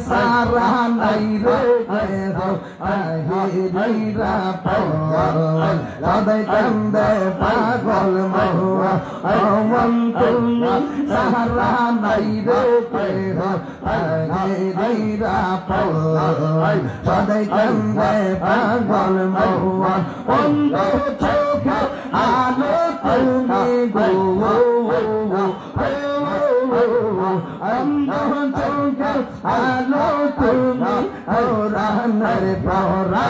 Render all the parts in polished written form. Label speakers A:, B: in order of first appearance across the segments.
A: সারা নাই রে আহিরা সদাই কান্দে পাগল মহুয়া তুমি সারা নাই রে আহিরা সদাই কান্দে পাগল মহুয়া অন্ধ চোখে আলো তুমি গো আলো তুমি ওরানের পরা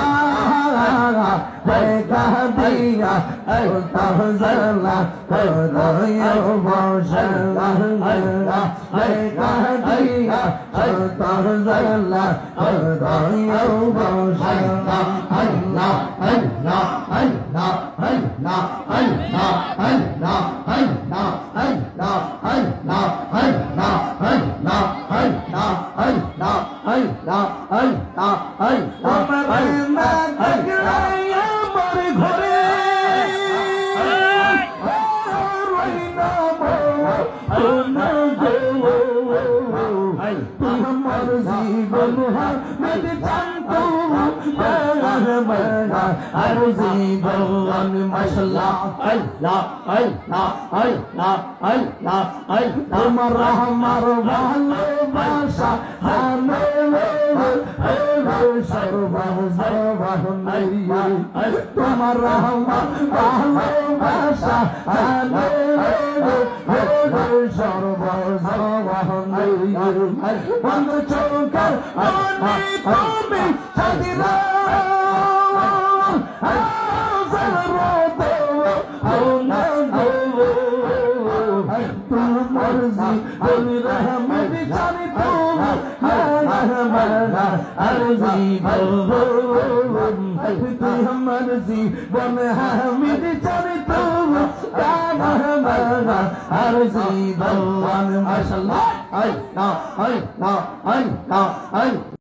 A: দেখা দিয়া তাহলা করয় বসলা দেখা দিয়া তাহলা করয় বসলা আল্লাহ আল্লাহ আল্লাহ আল্লাহ আল্লাহ আল্লাহ আল্লাহ আল্লাহ আল্লাহ আল্লাহ আল্লাহ আল্লাহ আল্লাহ আল্লাহ আল্লাহ আল্লাহ আমার ঘরে তোমার জীবন মেরে জানতো আর জীবন মাশাআল্লাহ আল্লাহ আল্লাহ আল্লাহ আল্লাহ আল্লাহ তোমার আমার ভালোবাসা হানে তোমার আমার ভালোবাসা হানে বন্ধ চৌকার তুমি সাদিরা তোমার জীবন রহমত জানি তোমার আর জীবন তোমার জীবন হামিদ জানি তোমার আর জীবন মাশাআল্লাহ আল্লাহ আল্লাহ আল্লাহ আল্লাহ